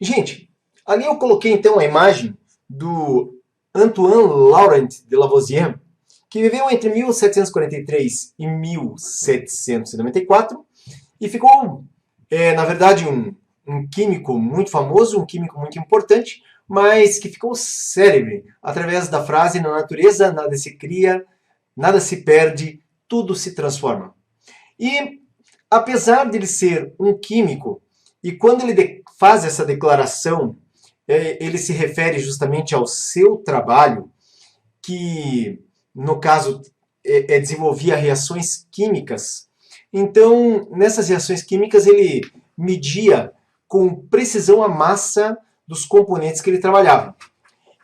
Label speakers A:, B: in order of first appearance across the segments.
A: Gente, ali eu coloquei então a imagem do Antoine Laurent de Lavoisier, que viveu entre 1743 e 1794 e ficou, na verdade, um químico muito famoso, um químico muito importante, mas que ficou célebre através da frase: na natureza nada se cria, nada se perde, tudo se transforma. E apesar de ele ser um químico, e quando ele faz essa declaração, ele se refere justamente ao seu trabalho, que no caso desenvolvia reações químicas. Então, nessas reações químicas, ele media com precisão a massa dos componentes que ele trabalhava.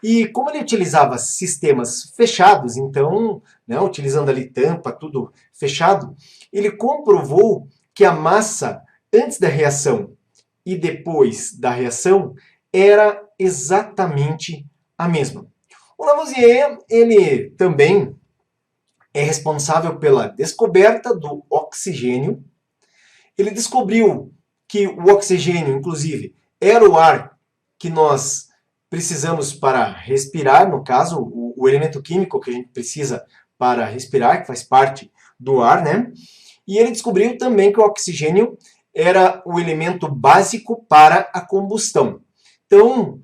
A: E como ele utilizava sistemas fechados, então, né, utilizando ali tampa, tudo fechado, ele comprovou que a massa antes da reação e depois da reação era exatamente a mesma. O Lavoisier, ele também é responsável pela descoberta do oxigênio. Ele descobriu que o oxigênio, inclusive, era o ar que nós precisamos para respirar, no caso, o elemento químico que a gente precisa para respirar, que faz parte do ar, né? E ele descobriu também que o oxigênio era o elemento básico para a combustão. Então,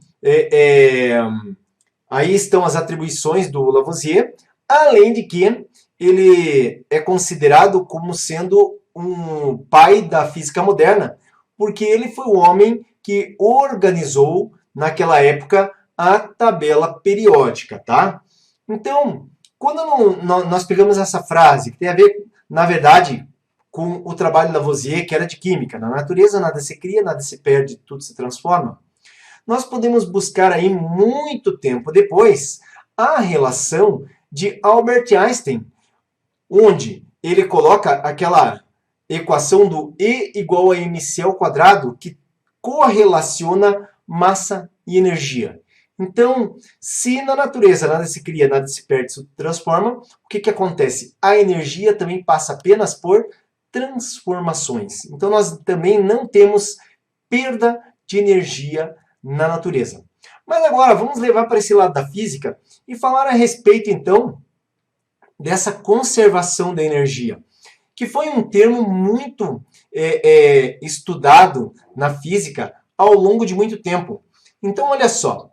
A: aí estão as atribuições do Lavoisier, além de que ele é considerado como sendo um pai da física moderna, porque ele foi o homem que organizou, naquela época, a tabela periódica, tá? Então, quando nós pegamos essa frase, que tem a ver, na verdade, com o trabalho de Lavoisier, que era de química, na natureza nada se cria, nada se perde, tudo se transforma, nós podemos buscar aí muito tempo depois a relação de Albert Einstein, onde ele coloca aquela equação do E igual a mc ao quadrado, que correlaciona massa e energia. Então, se na natureza nada se cria, nada se perde, se transforma, o que acontece? A energia também passa apenas por transformações. Então, nós também não temos perda de energia na natureza. Mas agora, vamos levar para esse lado da física e falar a respeito, então, dessa conservação da energia, que foi um termo muito estudado na física ao longo de muito tempo. Então, olha só,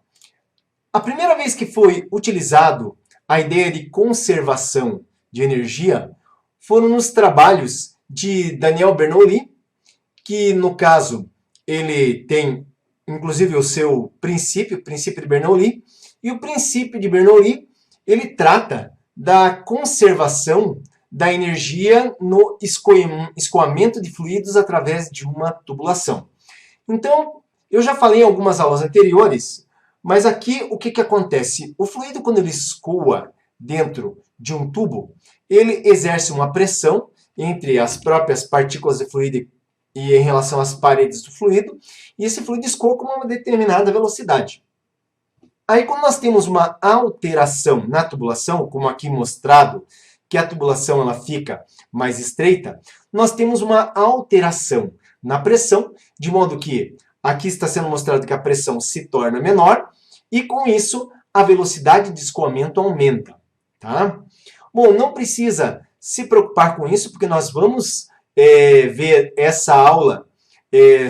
A: a primeira vez que foi utilizado a ideia de conservação de energia foram nos trabalhos de Daniel Bernoulli, que no caso ele tem inclusive o seu princípio de Bernoulli, e o princípio de Bernoulli ele trata da conservação da energia no escoamento de fluidos através de uma tubulação. Então, eu já falei em algumas aulas anteriores, mas aqui o que acontece? O fluido, quando ele escoa dentro de um tubo, ele exerce uma pressão entre as próprias partículas de fluido e em relação às paredes do fluido, e esse fluido escoa com uma determinada velocidade. Aí, quando nós temos uma alteração na tubulação, como aqui mostrado, que a tubulação ela fica mais estreita, nós temos uma alteração na pressão, de modo que aqui está sendo mostrado que a pressão se torna menor, e com isso a velocidade de escoamento aumenta. Tá? Bom, não precisa se preocupar com isso, porque nós vamos ver essa aula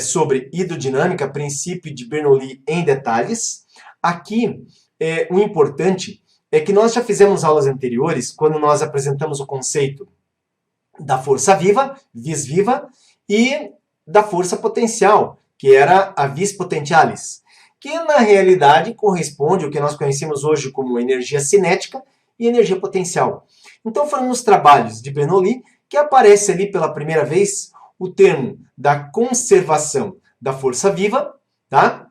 A: sobre hidrodinâmica, princípio de Bernoulli em detalhes. Aqui, o importante é que nós já fizemos aulas anteriores, quando nós apresentamos o conceito da força viva, vis viva, e da força potencial, que era a vis potentialis, que na realidade corresponde ao que nós conhecemos hoje como energia cinética e energia potencial. Então foram nos trabalhos de Bernoulli que aparece ali pela primeira vez o termo da conservação da força viva, tá?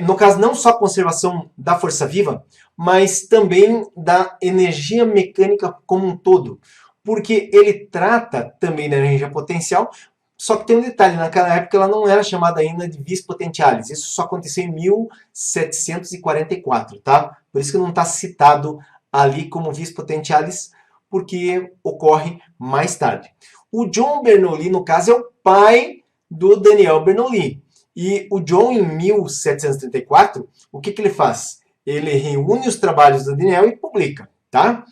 A: No caso, não só a conservação da força viva, mas também da energia mecânica como um todo, porque ele trata também da energia potencial, só que tem um detalhe, naquela época ela não era chamada ainda de vis potentialis, isso só aconteceu em 1744, tá? Por isso que não está citado ali como vis potentialis, porque ocorre mais tarde. O John Bernoulli, no caso, é o pai do Daniel Bernoulli. E o John, em 1734, o que ele faz? Ele reúne os trabalhos do Daniel e publica, tá?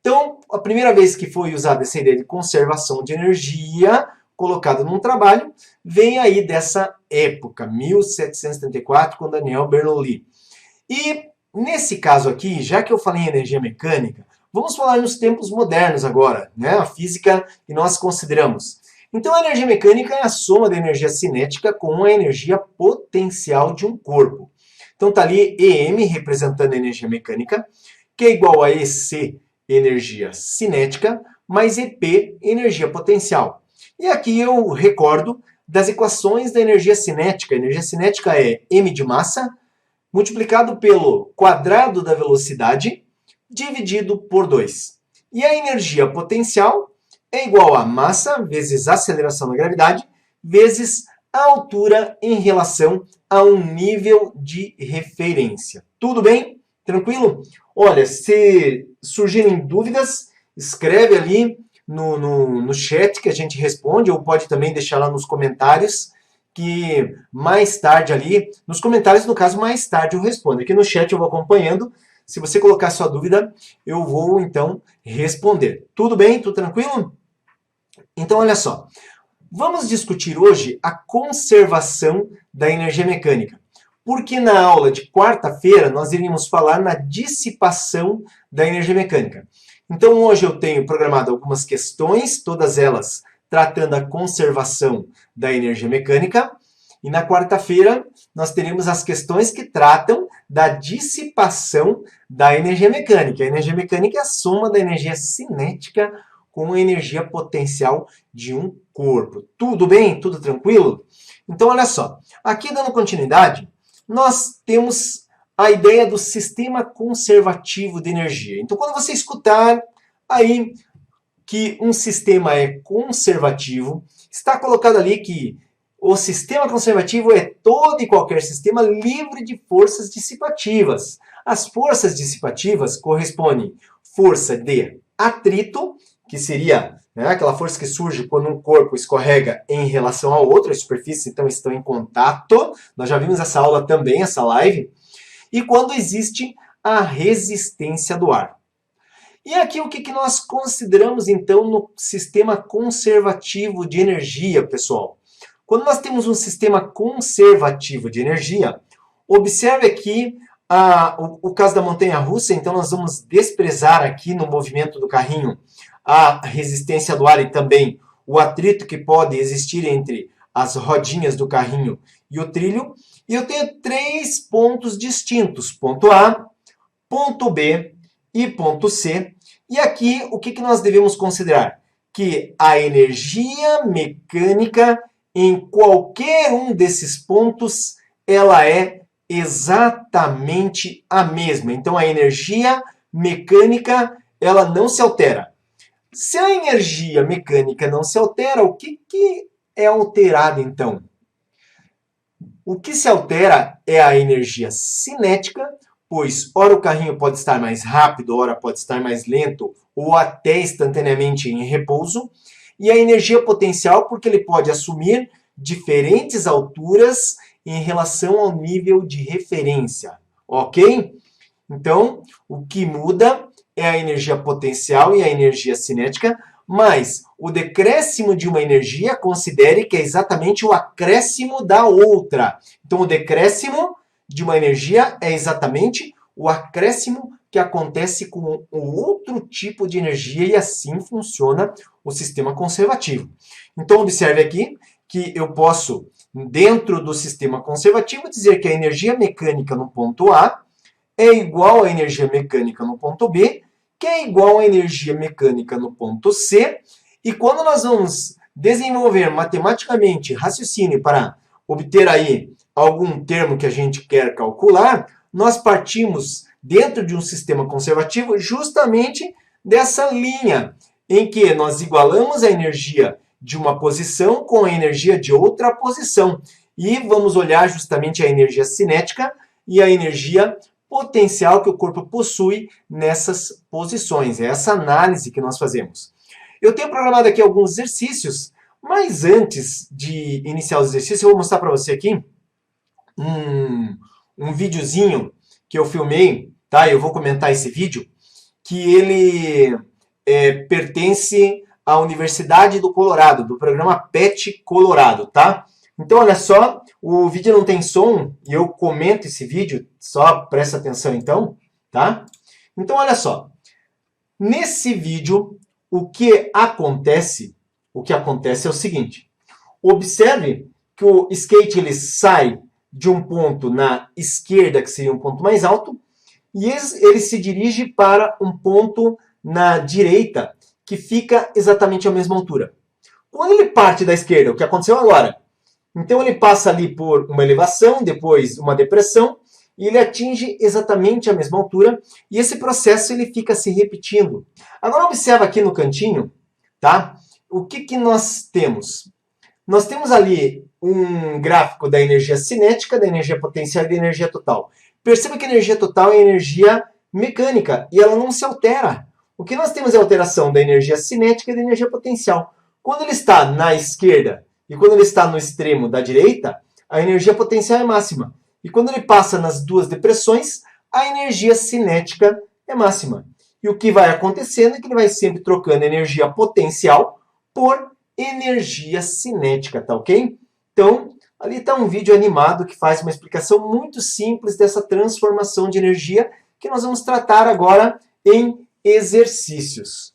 A: Então, a primeira vez que foi usada essa ideia de conservação de energia, colocada num trabalho, vem aí dessa época, 1734, com Daniel Bernoulli. E nesse caso aqui, já que eu falei em energia mecânica, vamos falar nos tempos modernos agora, né? A física que nós consideramos. Então, a energia mecânica é a soma da energia cinética com a energia potencial de um corpo. Então, está ali EM representando a energia mecânica, que é igual a EC, energia cinética, mais EP, energia potencial. E aqui eu recordo das equações da energia cinética. A energia cinética é m de massa multiplicado pelo quadrado da velocidade dividido por 2. E a energia potencial é igual a massa vezes aceleração da gravidade vezes a altura em relação a um nível de referência. Tudo bem? Tranquilo? Olha, se surgirem dúvidas, escreve ali no chat que a gente responde, ou pode também deixar lá nos comentários, que mais tarde ali, nos comentários, no caso, mais tarde eu respondo. Aqui no chat eu vou acompanhando. Se você colocar sua dúvida, eu vou, então, responder. Tudo bem? Tudo tranquilo? Então, olha só. Vamos discutir hoje a conservação da energia mecânica. Porque na aula de quarta-feira nós iríamos falar na dissipação da energia mecânica. Então, hoje eu tenho programado algumas questões, todas elas tratando a conservação da energia mecânica. E na quarta-feira nós teremos as questões que tratam da dissipação da energia mecânica. A energia mecânica é a soma da energia cinética com a energia potencial de um corpo. Tudo bem? Tudo tranquilo? Então, olha só. Aqui, dando continuidade, nós temos a ideia do sistema conservativo de energia. Então, quando você escutar aí que um sistema é conservativo, está colocado ali que o sistema conservativo é todo e qualquer sistema livre de forças dissipativas. As forças dissipativas correspondem força de atrito, que seria aquela força que surge quando um corpo escorrega em relação ao outro, as superfícies então estão em contato. Nós já vimos essa aula também, essa live. E quando existe a resistência do ar. E aqui o que nós consideramos então no sistema conservativo de energia, pessoal? Quando nós temos um sistema conservativo de energia, observe aqui o caso da montanha-russa, então nós vamos desprezar aqui no movimento do carrinho a resistência do ar e também o atrito que pode existir entre as rodinhas do carrinho e o trilho. E eu tenho 3 pontos distintos, ponto A, ponto B e ponto C. E aqui o que nós devemos considerar? Que a energia mecânica em qualquer um desses pontos, ela é exatamente a mesma. Então a energia mecânica, ela não se altera. Se a energia mecânica não se altera, o que é alterado então? O que se altera é a energia cinética, pois ora o carrinho pode estar mais rápido, ora pode estar mais lento, ou até instantaneamente em repouso, e a energia potencial, porque ele pode assumir diferentes alturas em relação ao nível de referência, ok? Então, o que muda é a energia potencial e a energia cinética, mas o decréscimo de uma energia, considere que é exatamente o acréscimo da outra. Então, o decréscimo de uma energia é exatamente o acréscimo que acontece com o outro tipo de energia e assim funciona o sistema conservativo. Então, observe aqui que eu posso, dentro do sistema conservativo, dizer que a energia mecânica no ponto A é igual à energia mecânica no ponto B, que é igual à energia mecânica no ponto C. E quando nós vamos desenvolver matematicamente raciocínio para obter aí algum termo que a gente quer calcular, nós partimos dentro de um sistema conservativo justamente dessa linha em que nós igualamos a energia de uma posição com a energia de outra posição. E vamos olhar justamente a energia cinética e a energia potencial que o corpo possui nessas posições. É essa análise que nós fazemos. Eu tenho programado aqui alguns exercícios Mas antes de iniciar os exercícios, eu vou mostrar para você aqui um videozinho que eu filmei, tá? Eu vou comentar esse vídeo, que ele pertence à Universidade do Colorado, do programa PET Colorado, tá? Então, olha só, o vídeo não tem som e eu comento esse vídeo, só presta atenção então, tá? Então, olha só, nesse vídeo, o que acontece é o seguinte, observe que o skate ele sai de um ponto na esquerda, que seria um ponto mais alto, e ele se dirige para um ponto na direita, que fica exatamente à mesma altura. Quando ele parte da esquerda, o que aconteceu agora? Então ele passa ali por uma elevação, depois uma depressão, e ele atinge exatamente a mesma altura, e esse processo ele fica se repetindo. Agora observa aqui no cantinho, tá? O que nós temos? Nós temos ali um gráfico da energia cinética, da energia potencial e da energia total. Perceba que a energia total é energia mecânica e ela não se altera. O que nós temos é a alteração da energia cinética e da energia potencial. Quando ele está na esquerda e quando ele está no extremo da direita, a energia potencial é máxima. E quando ele passa nas duas depressões, a energia cinética é máxima. E o que vai acontecendo é que ele vai sempre trocando energia potencial por energia cinética, tá ok? Então, ali está um vídeo animado que faz uma explicação muito simples dessa transformação de energia que nós vamos tratar agora em exercícios.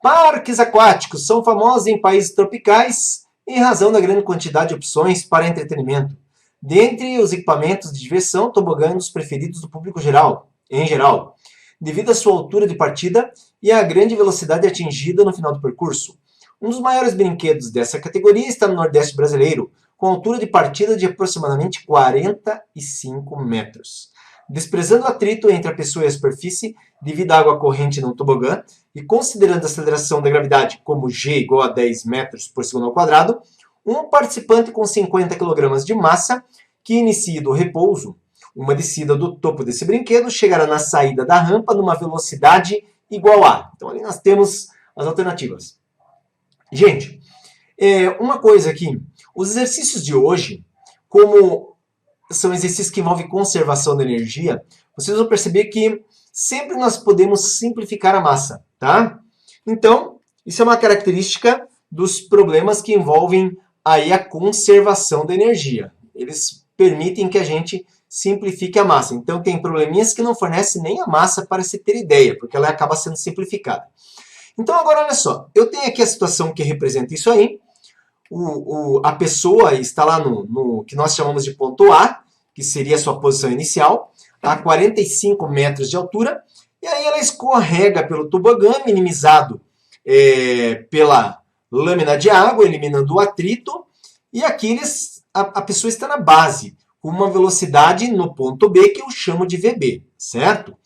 A: Parques aquáticos são famosos em países tropicais em razão da grande quantidade de opções para entretenimento. Dentre os equipamentos de diversão, tobogã é um dos preferidos do público em geral, devido à sua altura de partida e à grande velocidade atingida no final do percurso. Um dos maiores brinquedos dessa categoria está no Nordeste brasileiro, com altura de partida de aproximadamente 45 metros. Desprezando o atrito entre a pessoa e a superfície, devido à água corrente no tobogã, e considerando a aceleração da gravidade como g igual a 10 metros por segundo ao quadrado, um participante com 50 kg de massa, que inicie do repouso, uma descida do topo desse brinquedo, chegará na saída da rampa numa velocidade igual a... Então ali nós temos as alternativas. Gente, uma coisa aqui, os exercícios de hoje, como são exercícios que envolvem conservação da energia, vocês vão perceber que sempre nós podemos simplificar a massa, tá? Então, isso é uma característica dos problemas que envolvem aí a conservação da energia. Eles permitem que a gente simplifique a massa. Então, tem probleminhas que não fornecem nem a massa para se ter ideia, porque ela acaba sendo simplificada. Então, agora, olha só, eu tenho aqui a situação que representa isso aí. A pessoa está lá no que nós chamamos de ponto A, que seria a sua posição inicial, a 45 metros de altura, e aí ela escorrega pelo tobogã, minimizado pela lâmina de água, eliminando o atrito, e aqui a pessoa está na base, com uma velocidade no ponto B, que eu chamo de VB, certo?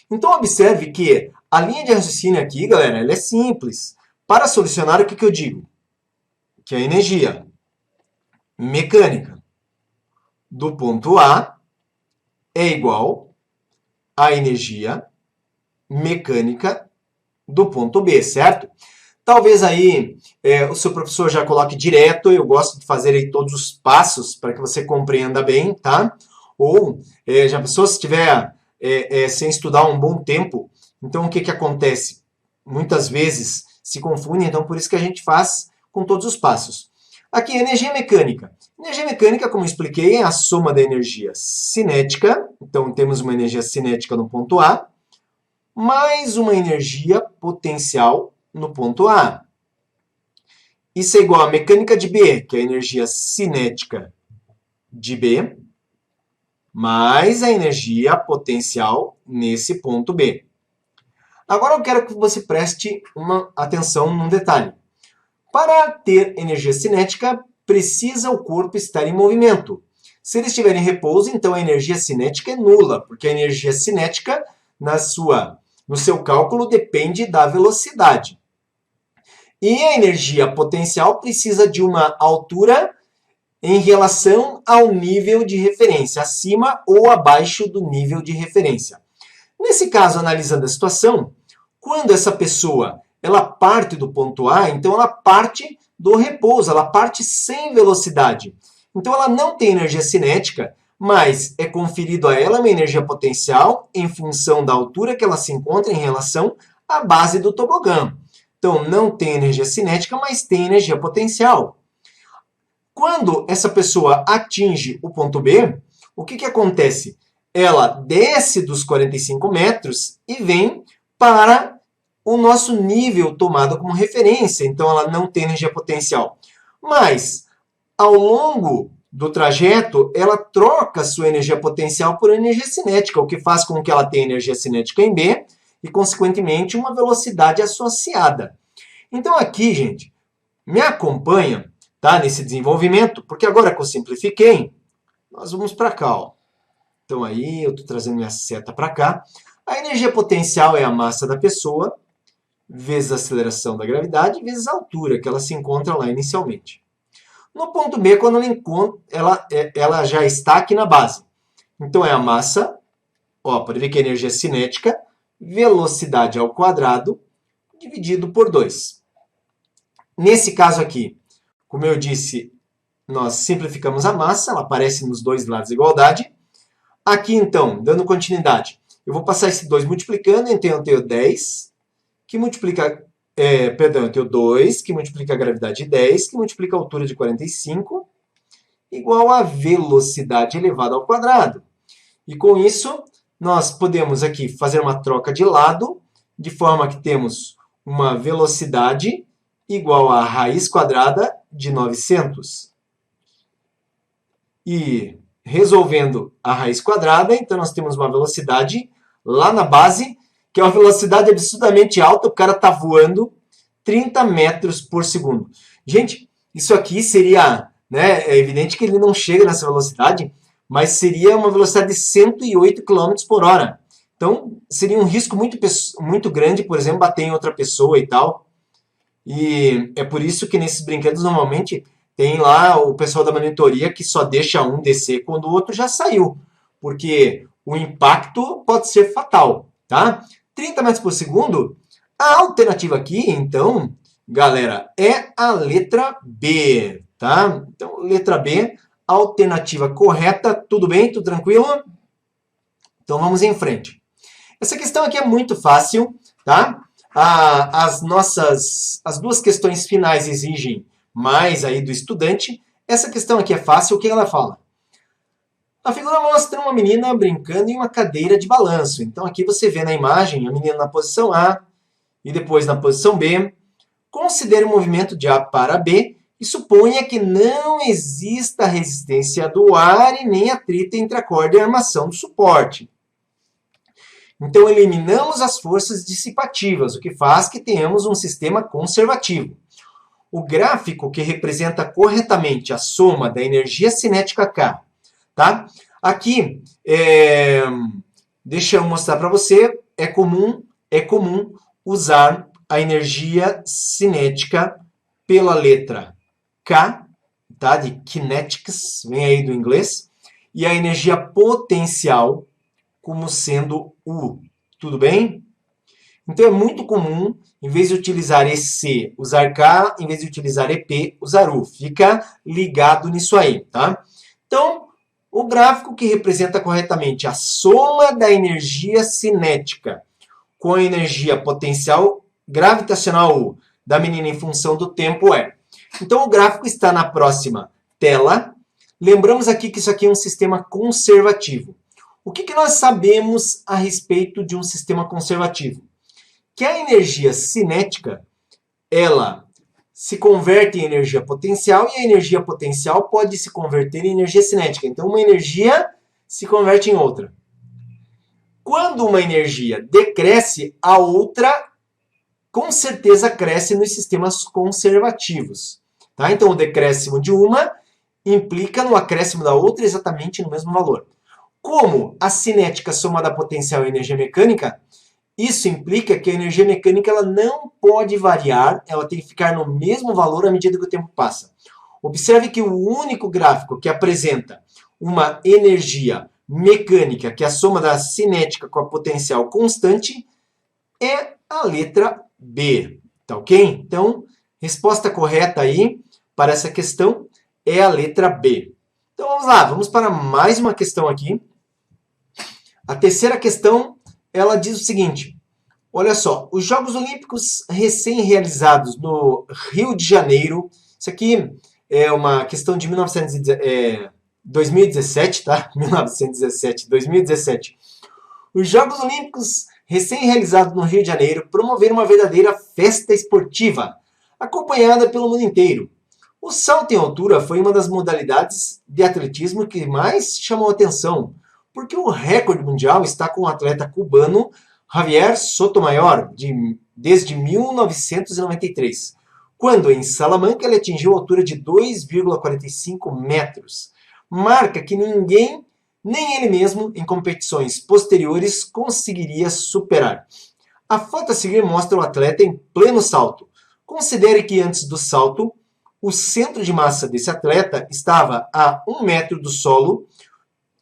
A: Então, observe que a linha de raciocínio aqui, galera, ela é simples. Para solucionar, o que eu digo? Que a energia mecânica do ponto A é igual à energia mecânica do ponto B, certo? Talvez aí o seu professor já coloque direto, eu gosto de fazer aí todos os passos para que você compreenda bem, tá? Ou, já pensou, se estiver sem estudar um bom tempo, então o que acontece? Muitas vezes se confunde, então por isso que a gente faz com todos os passos. Aqui, energia mecânica. Energia mecânica, como eu expliquei, é a soma da energia cinética, então temos uma energia cinética no ponto A, mais uma energia potencial no ponto A. Isso é igual à mecânica de B, que é a energia cinética de B, mais a energia potencial nesse ponto B. Agora eu quero que você preste uma atenção num detalhe. Para ter energia cinética, precisa o corpo estar em movimento. Se ele estiver em repouso, então a energia cinética é nula, porque a energia cinética, no seu cálculo, depende da velocidade. E a energia potencial precisa de uma altura em relação ao nível de referência, acima ou abaixo do nível de referência. Nesse caso, analisando a situação, quando essa pessoa ela parte do ponto A, então ela parte do repouso, ela parte sem velocidade. Então ela não tem energia cinética, mas é conferido a ela uma energia potencial em função da altura que ela se encontra em relação à base do tobogã. Então não tem energia cinética, mas tem energia potencial. Quando essa pessoa atinge o ponto B, o que acontece? Ela desce dos 45 metros e vem para o nosso nível tomado como referência. Então ela não tem energia potencial. Mas, ao longo do trajeto, ela troca sua energia potencial por energia cinética, o que faz com que ela tenha energia cinética em B e, consequentemente, uma velocidade associada. Então aqui, gente, me acompanha, tá, nesse desenvolvimento, porque agora que eu simplifiquei, nós vamos para cá. Ó. Então aí eu estou trazendo minha seta para cá. A energia potencial é a massa da pessoa, vezes a aceleração da gravidade, vezes a altura que ela se encontra lá inicialmente. No ponto B, quando ela já está aqui na base. Então, é a massa, ó, pode ver que é energia cinética, velocidade ao quadrado, dividido por 2. Nesse caso aqui, como eu disse, nós simplificamos a massa, ela aparece nos dois lados da igualdade. Aqui, então, dando continuidade, eu vou passar esse 2 multiplicando, então eu tenho 10, que multiplica... eu tenho 2, que multiplica a gravidade de 10, que multiplica a altura de 45, igual a velocidade elevada ao quadrado. E com isso, nós podemos aqui fazer uma troca de lado, de forma que temos uma velocidade igual a raiz quadrada de 900. E resolvendo a raiz quadrada, então nós temos uma velocidade lá na base, que é uma velocidade absurdamente alta, o cara está voando 30 metros por segundo. Gente, isso aqui seria, né, é evidente que ele não chega nessa velocidade, mas seria uma velocidade de 108 km por hora. Então, seria um risco muito grande, por exemplo, bater em outra pessoa e tal. E é por isso que nesses brinquedos, normalmente, tem lá o pessoal da monitoria que só deixa um descer quando o outro já saiu. Porque o impacto pode ser fatal, tá? 30 metros por segundo, a alternativa aqui, então, galera, é a letra B, tá? Então, letra B, alternativa correta. Tudo bem? Tudo tranquilo? Então, vamos em frente. Essa questão aqui é muito fácil, tá? As duas questões finais exigem mais aí do estudante. Essa questão aqui é fácil. O que ela fala? A figura mostra uma menina brincando em uma cadeira de balanço. Então, aqui você vê na imagem a menina na posição A e depois na posição B. Considere o movimento de A para B e suponha que não exista resistência do ar e nem atrito entre a corda e a armação do suporte. Então, eliminamos as forças dissipativas, o que faz que tenhamos um sistema conservativo. O gráfico que representa corretamente a soma da energia cinética K, tá? Aqui, deixa eu mostrar para você, é comum usar a energia cinética pela letra K, tá? De kinetics, vem aí do inglês, e a energia potencial como sendo U. Tudo bem? Então é muito comum, em vez de utilizar EC, usar K, em vez de utilizar EP, usar U. Fica ligado nisso aí, tá? Então, o gráfico que representa corretamente a soma da energia cinética com a energia potencial gravitacional U da menina em função do tempo é. Então, o gráfico está na próxima tela. Lembramos aqui que isso aqui é um sistema conservativo. O que nós sabemos a respeito de um sistema conservativo? Que a energia cinética, ela se converte em energia potencial e a energia potencial pode se converter em energia cinética. Então, uma energia se converte em outra. Quando uma energia decresce, a outra com certeza cresce nos sistemas conservativos. Tá? Então, o decréscimo de uma implica no acréscimo da outra exatamente no mesmo valor. Como a cinética soma da potencial e energia mecânica, isso implica que a energia mecânica ela não pode variar, ela tem que ficar no mesmo valor à medida que o tempo passa. Observe que o único gráfico que apresenta uma energia mecânica, que é a soma da cinética com a potencial constante, é a letra B. Tá ok? Então, Resposta correta aí para essa questão é a letra B. Então vamos lá, vamos para mais uma questão aqui. A terceira questão, ela diz o seguinte: olha só, os Jogos Olímpicos recém-realizados no Rio de Janeiro, isso aqui é uma questão de 2017, tá? 1917, 2017. Os Jogos Olímpicos recém-realizados no Rio de Janeiro promoveram uma verdadeira festa esportiva, acompanhada pelo mundo inteiro. O salto em altura foi uma das modalidades de atletismo que mais chamou a atenção, porque o recorde mundial está com o atleta cubano Javier Sotomayor, desde 1993, quando em Salamanca ele atingiu a altura de 2,45 metros, marca que ninguém, nem ele mesmo, em competições posteriores, conseguiria superar. A foto a seguir mostra o atleta em pleno salto. Considere que antes do salto, o centro de massa desse atleta estava a 1 metro do solo,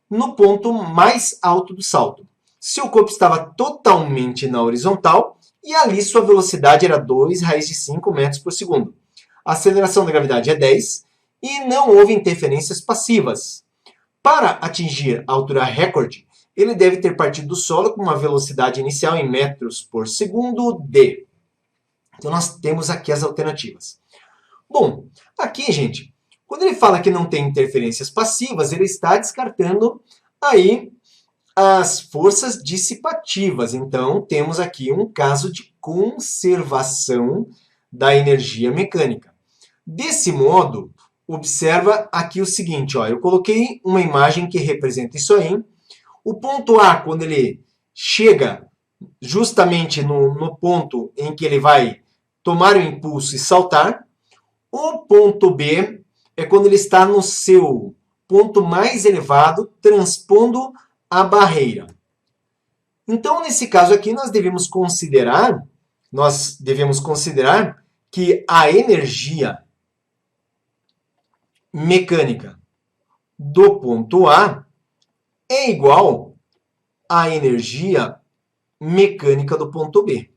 A: no ponto mais alto do salto. Seu corpo estava totalmente na horizontal e ali sua velocidade era 2 raiz de 5 metros por segundo. A aceleração da gravidade é 10 e não houve interferências passivas. Para atingir a altura recorde, ele deve ter partido do solo com uma velocidade inicial em metros por segundo d. Então nós temos aqui as alternativas. Bom, aqui, gente, quando ele fala que não tem interferências passivas, ele está descartando aí as forças dissipativas. Então, temos aqui um caso de conservação da energia mecânica. Desse modo, observa aqui o seguinte, ó, eu coloquei uma imagem que representa isso aí. O ponto A, quando ele chega justamente no ponto em que ele vai tomar o impulso e saltar. O ponto B é quando ele está no seu ponto mais elevado, transpondo a barreira. Então, nesse caso aqui, nós devemos considerar que a energia mecânica do ponto A é igual à energia mecânica do ponto B.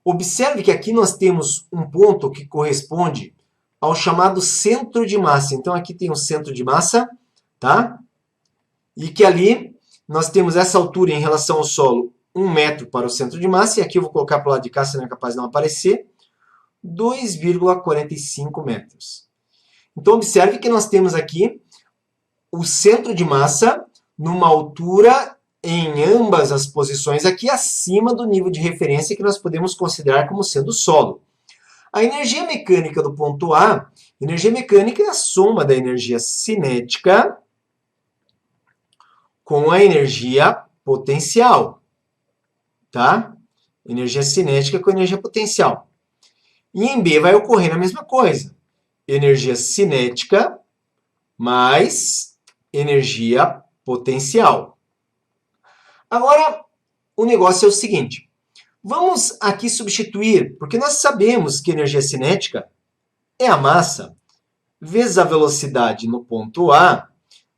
A: Observe que aqui nós temos um ponto que corresponde ao chamado centro de massa. Então, aqui tem o centro de massa, tá? E que ali nós temos essa altura em relação ao solo, 1 metro para o centro de massa. E aqui eu vou colocar para o lado de cá, se não é capaz de não aparecer, 2,45 metros. Então, observe que nós temos aqui o centro de massa numa altura em ambas as posições aqui acima do nível de referência que nós podemos considerar como sendo o solo. A energia mecânica do ponto A, energia mecânica é a soma da energia cinética com a energia potencial, tá? Energia cinética com energia potencial. E em B vai ocorrer a mesma coisa. Energia cinética mais energia potencial. Agora, o negócio é o seguinte. Vamos aqui substituir, porque nós sabemos que energia cinética é a massa vezes a velocidade no ponto A,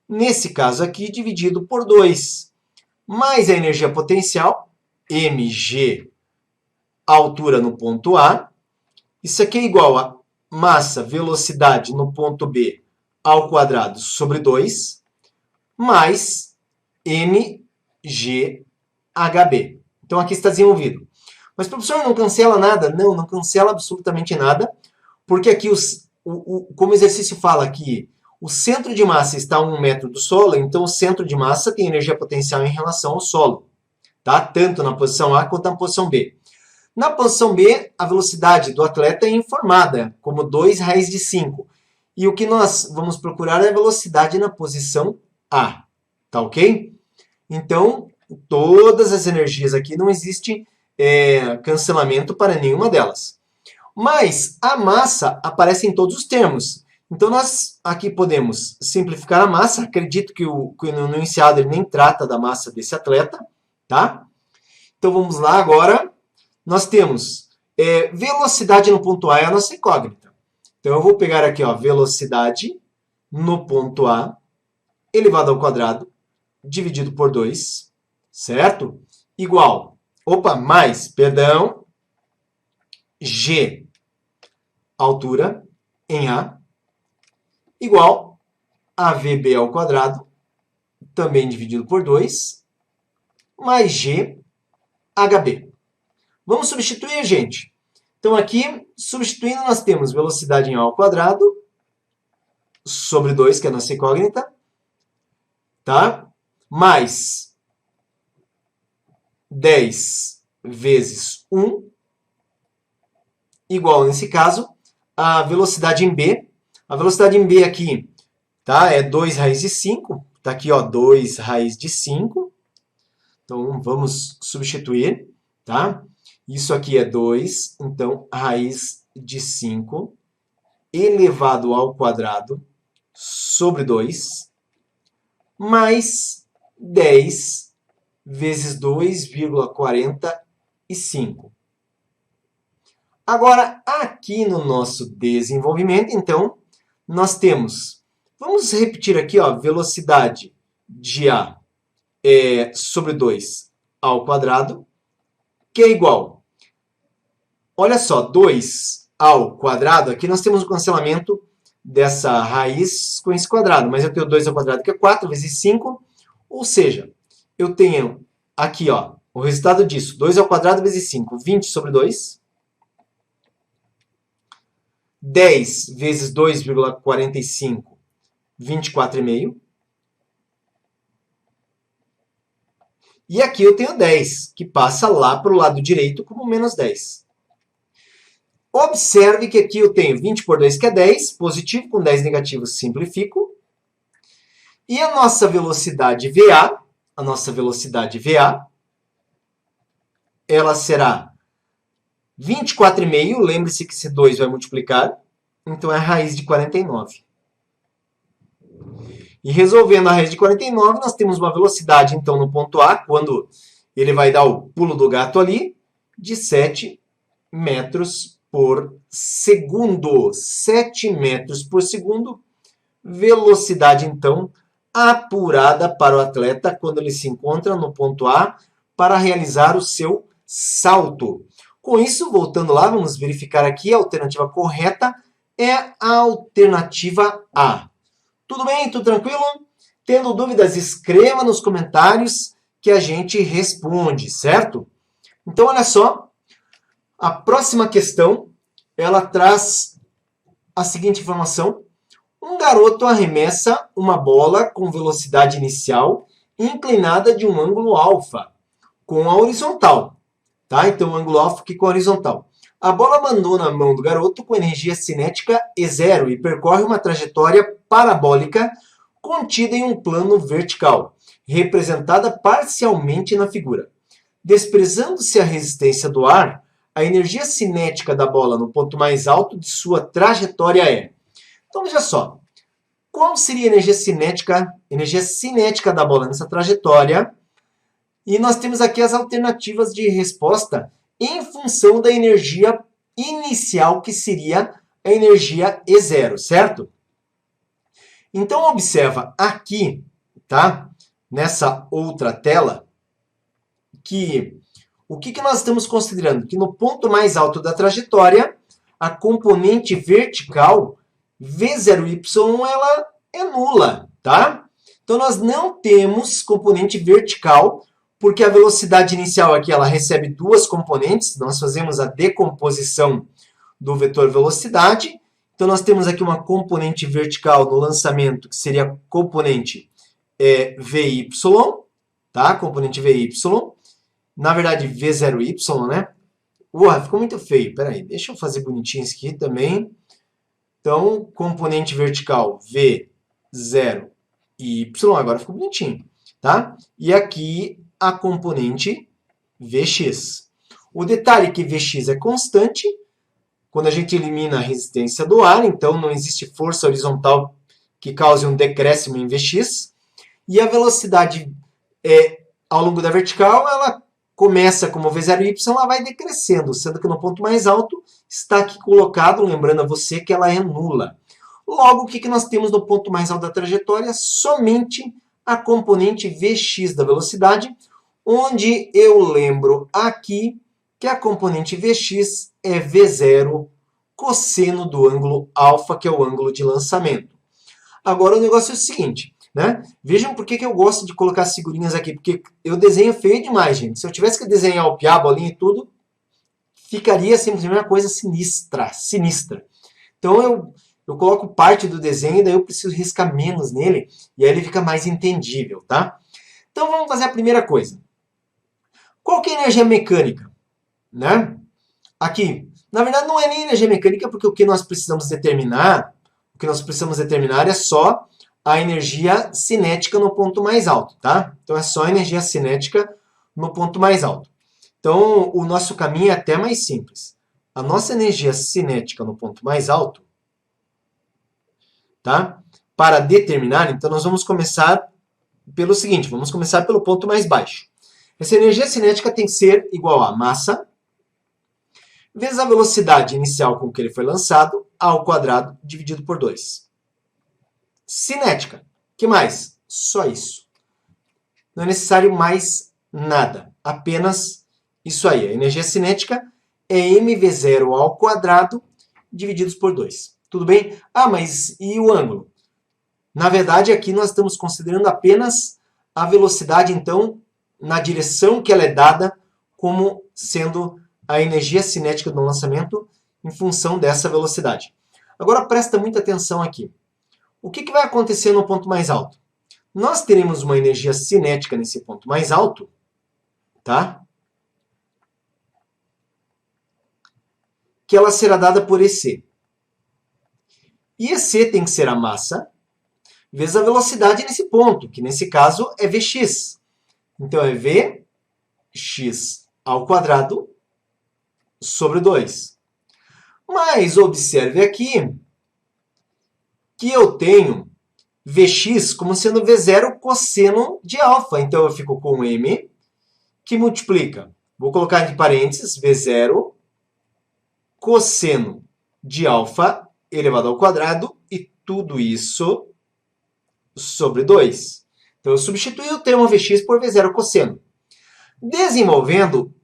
A: nesse caso aqui, dividido por 2, mais a energia potencial, mg, altura no ponto A. Isso aqui é igual a massa, velocidade no ponto B ao quadrado sobre 2, mais mghb. Então, aqui está desenvolvido. Mas, professor, não cancela nada? Não, não cancela absolutamente nada, porque aqui, como o exercício fala aqui, o centro de massa está a 1 metro do solo, então o centro de massa tem energia potencial em relação ao solo, tá? Tanto na posição A quanto na posição B. Na posição B, a velocidade do atleta é informada como 2 raiz de 5. E o que nós vamos procurar é a velocidade na posição A, tá ok? Então, todas as energias aqui, não existe cancelamento para nenhuma delas. Mas a massa aparece em todos os termos. Então, nós aqui podemos simplificar a massa. Acredito que no enunciado ele nem trata da massa desse atleta, tá? Então, vamos lá agora. Nós temos velocidade no ponto A é a nossa incógnita. Então, eu vou pegar aqui, ó, velocidade no ponto A elevado ao quadrado dividido por 2, certo? Igual, mais, perdão, g altura em A, igual a VB ao quadrado, também dividido por 2, mais G HB. Vamos substituir, gente. Então, aqui, substituindo, nós temos velocidade em A ao quadrado, sobre 2, que é a nossa incógnita, tá? Mais 10 vezes 1, igual, nesse caso, a velocidade em B. A velocidade em B aqui, tá? É 2 raiz de 5. Tá aqui, ó, 2 raiz de 5. Então, vamos substituir, tá? Isso aqui é 2, então, raiz de 5 elevado ao quadrado sobre 2, mais 10 vezes 2,45. Agora, aqui no nosso desenvolvimento, então, nós temos, vamos repetir aqui, ó, velocidade de A sobre 2 ao quadrado, que é igual, olha só, 2 ao quadrado, aqui nós temos o cancelamento dessa raiz com esse quadrado, mas eu tenho 2 ao quadrado, que é 4 vezes 5, ou seja, eu tenho aqui, ó, o resultado disso, 2 ao quadrado vezes 5, 20 sobre 2, 10 vezes 2,45, 24,5. E aqui eu tenho 10, que passa lá para o lado direito como menos 10. Observe que aqui eu tenho 20 por 2, que é 10, positivo, com 10 negativo simplifico. E a nossa velocidade VA, ela será 24,5, lembre-se que esse 2 vai multiplicar, então é a raiz de 49. E resolvendo a raiz de 49, nós temos uma velocidade, então, no ponto A, quando ele vai dar o pulo do gato ali, de 7 metros por segundo. 7 metros por segundo, velocidade, então, apurada para o atleta quando ele se encontra no ponto A para realizar o seu salto. Com isso, voltando lá, vamos verificar aqui, a alternativa correta é a alternativa A. Tudo bem? Tudo tranquilo? Tendo dúvidas, escreva nos comentários que a gente responde, certo? Então, olha só, a próxima questão, ela traz a seguinte informação. Um garoto arremessa uma bola com velocidade inicial inclinada de um ângulo alfa, com a horizontal. Tá? Então, o ângulo alfa aqui com a horizontal. A bola abandona a mão do garoto com energia cinética E0 e percorre uma trajetória parabólica contida em um plano vertical, representada parcialmente na figura. Desprezando-se a resistência do ar, a energia cinética da bola no ponto mais alto de sua trajetória é. Então, veja só. Qual seria a energia cinética da bola nessa trajetória? E nós temos aqui as alternativas de resposta em função da energia inicial, que seria a energia E0, certo? Então, observa aqui, tá? Nessa outra tela, que o que nós estamos considerando? Que no ponto mais alto da trajetória, a componente vertical V0y ela é nula, tá? Então, nós não temos componente vertical, porque a velocidade inicial aqui ela recebe duas componentes. Nós fazemos a decomposição do vetor velocidade. Então, nós temos aqui uma componente vertical no lançamento, que seria a componente VY, tá? Componente VY. Na verdade, V0y, né? Ficou muito feio. Peraí, deixa eu fazer bonitinho isso aqui também. Então, componente vertical V0y, agora ficou bonitinho, tá? E aqui a componente Vx. O detalhe é que Vx é constante quando a gente elimina a resistência do ar, então não existe força horizontal que cause um decréscimo em Vx. E a velocidade ao longo da vertical, ela começa como V0y, ela vai decrescendo, sendo que no ponto mais alto está aqui colocado, lembrando a você que ela é nula. Logo, o que nós temos no ponto mais alto da trajetória? Somente a componente Vx da velocidade, onde eu lembro aqui que a componente Vx é V0 cosseno do ângulo alfa, que é o ângulo de lançamento. Agora o negócio é o seguinte, né? Vejam por que eu gosto de colocar as figurinhas aqui, porque eu desenho feio demais, gente. Se eu tivesse que desenhar o piá, a bolinha e tudo, ficaria simplesmente uma coisa sinistra. Então eu coloco parte do desenho, daí eu preciso riscar menos nele, e aí ele fica mais entendível, tá? Então vamos fazer a primeira coisa. Qual que é a energia mecânica? Né? Aqui, na verdade não é nem energia mecânica, porque o que nós precisamos determinar é só a energia cinética no ponto mais alto, tá? Então é só a energia cinética no ponto mais alto. Então o nosso caminho é até mais simples. A nossa energia cinética no ponto mais alto, tá? Para determinar, então nós vamos começar pelo seguinte, vamos começar pelo ponto mais baixo. Essa energia cinética tem que ser igual a massa vezes a velocidade inicial com que ele foi lançado ao quadrado dividido por 2. Cinética. Que mais? Só isso. Não é necessário mais nada. Apenas isso aí. A energia cinética é mv0 ao quadrado divididos por 2. Tudo bem? Ah, mas e o ângulo? Na verdade, aqui nós estamos considerando apenas a velocidade, então, na direção que ela é dada como sendo a energia cinética do lançamento em função dessa velocidade. Agora presta muita atenção aqui. O que vai acontecer no ponto mais alto? Nós teremos uma energia cinética nesse ponto mais alto, tá? Que ela será dada por EC. E EC tem que ser a massa vezes a velocidade nesse ponto, que nesse caso é Vx. Então é Vx ao quadrado sobre 2. Mas observe aqui que eu tenho Vx como sendo V0 cosseno de alfa. Então eu fico com M que multiplica, vou colocar entre parênteses, V0 cosseno de alfa elevado ao quadrado e tudo isso sobre 2. Então eu substituí o termo Vx por V0 cosseno. Desenvolvendo,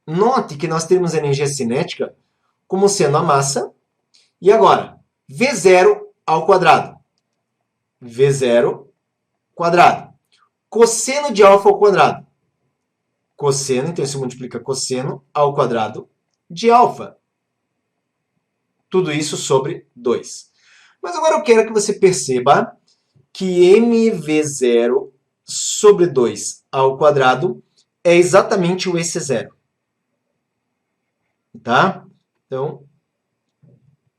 A: note que nós temos energia cinética como sendo a massa. E agora, V0 ao quadrado. V0 quadrado. Cosseno de alfa ao quadrado. Cosseno, então isso multiplica cosseno ao quadrado de alfa. Tudo isso sobre 2. Mas agora eu quero que você perceba que mv0 sobre 2 ao quadrado é exatamente o EC0. Tá? Então,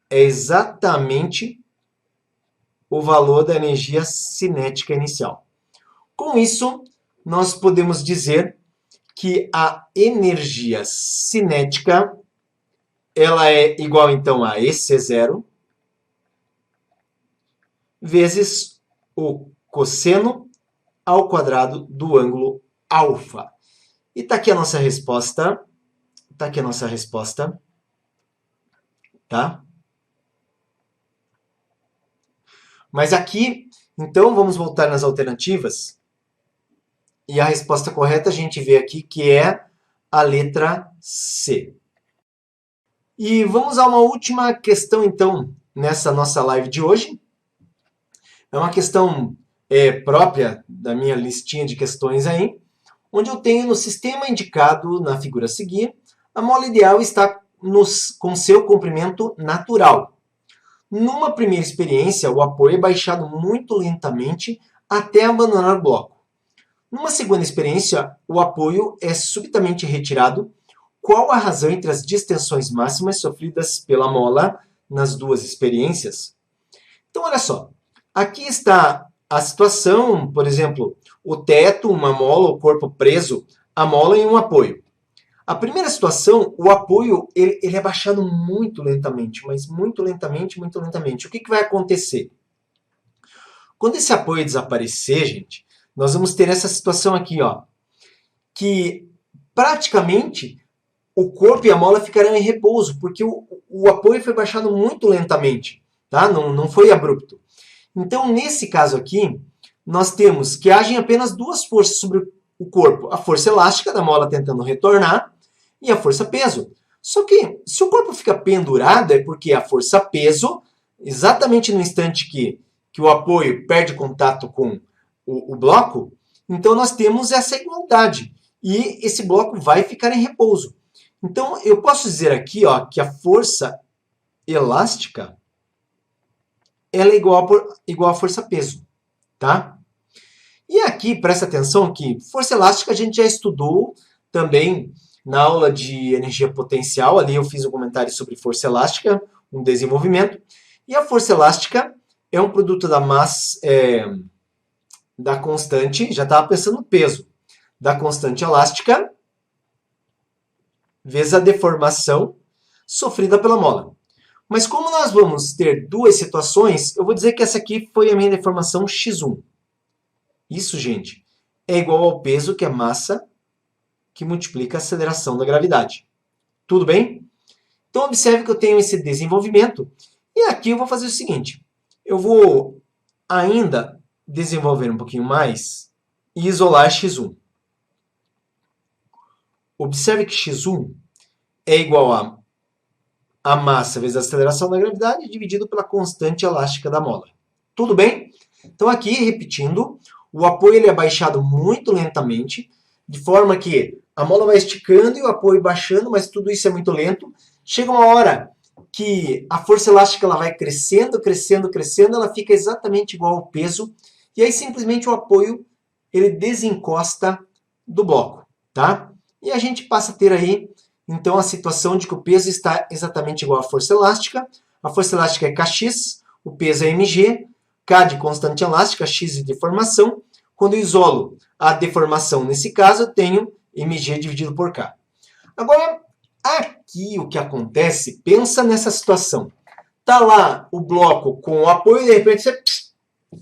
A: é exatamente o valor da energia cinética inicial. Com isso, nós podemos dizer que a energia cinética ela é igual, então, a EC0 vezes o cosseno ao quadrado do ângulo alfa. E está aqui a nossa resposta. Está aqui a nossa resposta. Tá? Mas aqui, então, vamos voltar nas alternativas. E a resposta correta a gente vê aqui que é a letra C. E vamos a uma última questão, então, nessa nossa live de hoje. É uma questão própria da minha listinha de questões aí, onde eu tenho no sistema indicado na figura a seguir, a mola ideal está com seu comprimento natural. Numa primeira experiência, o apoio é baixado muito lentamente até abandonar o bloco. Numa segunda experiência, o apoio é subitamente retirado. Qual a razão entre as distensões máximas sofridas pela mola nas duas experiências? Então, olha só. Aqui está a situação, por exemplo, o teto, uma mola, o corpo preso, a mola em um apoio. A primeira situação, o apoio ele é baixado muito lentamente, mas muito lentamente, muito lentamente. O que vai acontecer? Quando esse apoio desaparecer, gente, nós vamos ter essa situação aqui, ó, que praticamente o corpo e a mola ficarão em repouso, porque o apoio foi baixado muito lentamente, tá? Não foi abrupto. Então, nesse caso aqui, nós temos que agem apenas duas forças sobre o corpo. A força elástica da mola tentando retornar e a força peso. Só que se o corpo fica pendurado é porque a força-peso, exatamente no instante que o apoio perde contato com o bloco, então nós temos essa igualdade. E esse bloco vai ficar em repouso. Então eu posso dizer aqui que a força elástica ela é igual à força-peso. Tá? E aqui, presta atenção que força elástica a gente já estudou também na aula de energia potencial. Ali eu fiz um comentário sobre força elástica, um desenvolvimento. E a força elástica é um produto da massa, da constante, já estava pensando no peso, da constante elástica vezes a deformação sofrida pela mola. Mas como nós vamos ter duas situações, eu vou dizer que essa aqui foi a minha deformação x1. Isso, gente, é igual ao peso, que é massa, que multiplica a aceleração da gravidade. Tudo bem? Então, observe que eu tenho esse desenvolvimento. E aqui eu vou fazer o seguinte. Eu vou ainda desenvolver um pouquinho mais e isolar x1. Observe que x1 é igual a massa vezes a aceleração da gravidade dividido pela constante elástica da mola. Tudo bem? Então, aqui, repetindo, o apoio ele é baixado muito lentamente, de forma que a mola vai esticando e o apoio baixando, mas tudo isso é muito lento. Chega uma hora que a força elástica ela vai crescendo, crescendo, crescendo, ela fica exatamente igual ao peso, e aí simplesmente o apoio ele desencosta do bloco, tá? E a gente passa a ter aí, então, a situação de que o peso está exatamente igual à força elástica. A força elástica é Kx, o peso é mg, K de constante elástica, X de deformação. Quando eu isolo a deformação, nesse caso, eu tenho mg dividido por K. Agora, aqui o que acontece, pensa nessa situação. Tá lá o bloco com o apoio e de repente você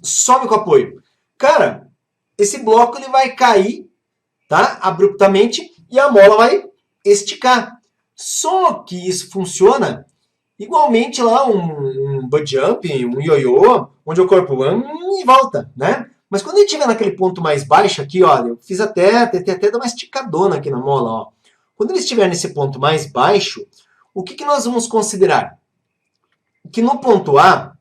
A: sobe com o apoio. Cara, esse bloco ele vai cair, tá, abruptamente e a mola vai esticar. Só que isso funciona igualmente lá um butt jump, um ioiô, onde o corpo e volta, né? Mas quando ele estiver naquele ponto mais baixo aqui, ó, eu fiz tentei até dar uma esticadona aqui na mola, ó. Quando ele estiver nesse ponto mais baixo, o que nós vamos considerar? Que no ponto A,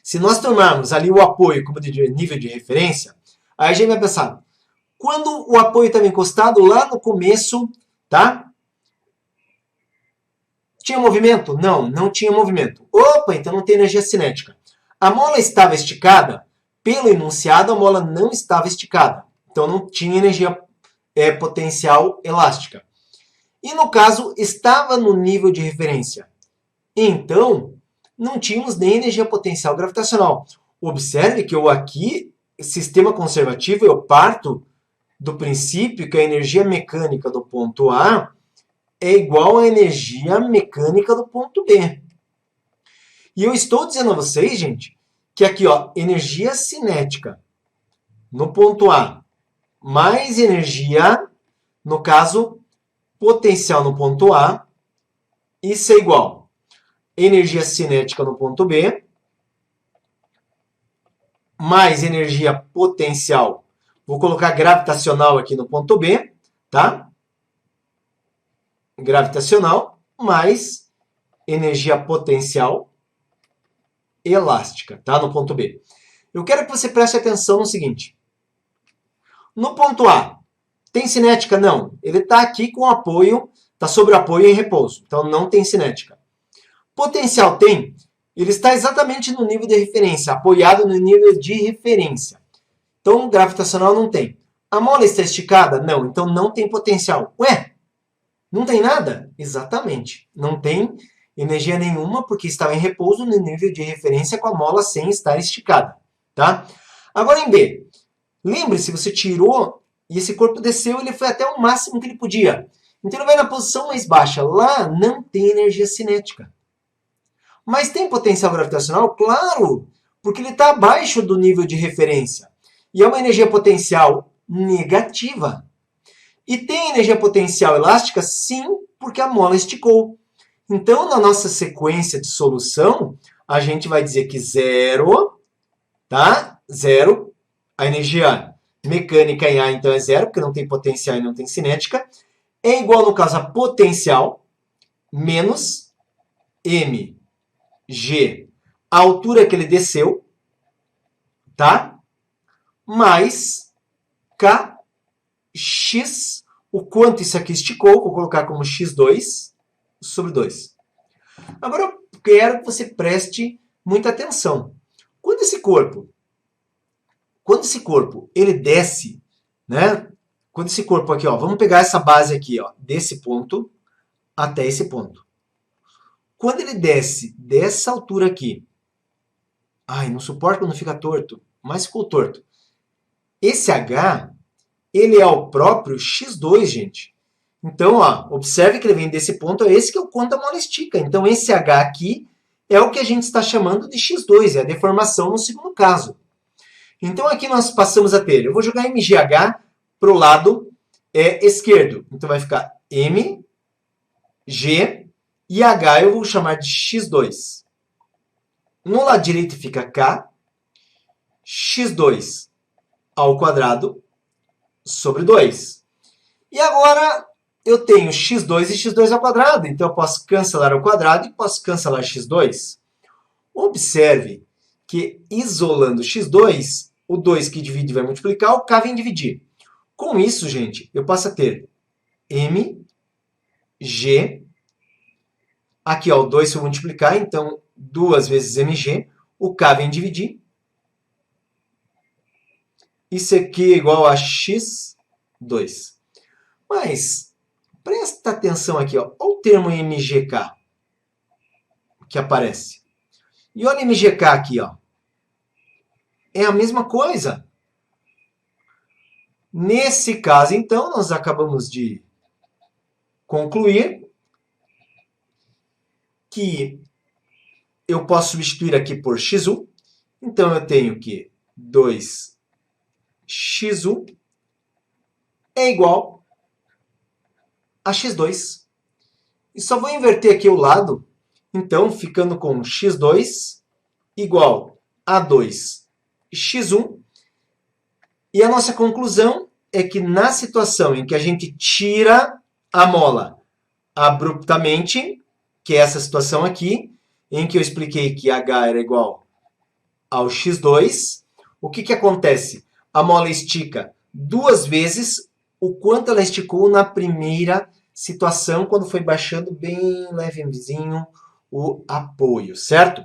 A: se nós tomarmos ali o apoio como nível de referência, aí a gente vai pensar, quando o apoio estava encostado lá no começo, tá? Tinha movimento? Não, não tinha movimento. Opa, então não tem energia cinética. A mola estava esticada? Pelo enunciado, a mola não estava esticada. Então não tinha energia potencial elástica. E no caso, estava no nível de referência. Então, não tínhamos nem energia potencial gravitacional. Observe que eu aqui, sistema conservativo, eu parto do princípio que a energia mecânica do ponto A é igual à energia mecânica do ponto B. E eu estou dizendo a vocês, gente, que aqui, ó, energia cinética no ponto A mais energia, no caso, potencial no ponto A, isso é igual energia cinética no ponto B mais energia potencial. Vou colocar gravitacional aqui no ponto B, tá? Gravitacional mais energia potencial elástica, tá? No ponto B. Eu quero que você preste atenção no seguinte. No ponto A, tem cinética? Não. Ele está aqui com apoio, está sobre apoio em repouso. Então, não tem cinética. Potencial tem? Ele está exatamente no nível de referência, apoiado no nível de referência. Então, gravitacional não tem. A mola está esticada? Não. Então, não tem potencial. Ué? Não tem nada? Exatamente. Não tem energia nenhuma, porque estava em repouso no nível de referência com a mola sem estar esticada. Tá? Agora, em B. Lembre-se, você tirou e esse corpo desceu, ele foi até o máximo que ele podia. Então, ele vai na posição mais baixa. Lá não tem energia cinética. Mas tem potencial gravitacional? Claro, porque ele está abaixo do nível de referência. E é uma energia potencial negativa. E tem energia potencial elástica? Sim, porque a mola esticou. Então, na nossa sequência de solução, a gente vai dizer que zero, tá? Zero. A energia mecânica em A, então, é zero, porque não tem potencial e não tem cinética. é igual, no caso, a potencial menos mg, a altura que ele desceu, tá? Mais kx, o quanto isso aqui esticou, vou colocar como x2 sobre 2. Agora eu quero que você preste muita atenção. Quando esse corpo ele desce, né? Quando esse corpo aqui, ó, vamos pegar essa base aqui, ó, desse ponto até esse ponto. Quando ele desce dessa altura aqui, ai, não suporto quando fica torto, mas ficou torto. Esse H, ele é o próprio x2, gente. Então, ó, observe que ele vem desse ponto, é esse que é o quanto a mola estica. Então, esse H aqui é o que a gente está chamando de x2, é a deformação no segundo caso. Então, aqui nós passamos a ter, eu vou jogar mgh para o lado esquerdo. Então, vai ficar mg e h eu vou chamar de x2. No lado direito fica k, x2 ao quadrado sobre 2. E agora eu tenho x2 e x2 ao quadrado, então eu posso cancelar ao quadrado e posso cancelar x2. Observe que isolando x2, o 2 que divide vai multiplicar, o k vem dividir. Com isso, gente, eu passo a ter mg, aqui ó, o 2 se eu multiplicar, então 2 vezes mg, o k vem dividir. Isso aqui é igual a x2. Mas, presta atenção aqui, ó, olha o termo mgk que aparece. E olha mgk aqui, ó. É a mesma coisa. Nesse caso, então, nós acabamos de concluir que eu posso substituir aqui por x1. Então, eu tenho que 2x1 é igual a x2. E só vou inverter aqui o lado, então, ficando com x2 igual a 2x1. E a nossa conclusão é que na situação em que a gente tira a mola abruptamente, que é essa situação aqui, em que eu expliquei que H era igual ao x2, o que acontece? A mola estica 2 vezes o quanto ela esticou na primeira situação, quando foi baixando bem levezinho o apoio, certo?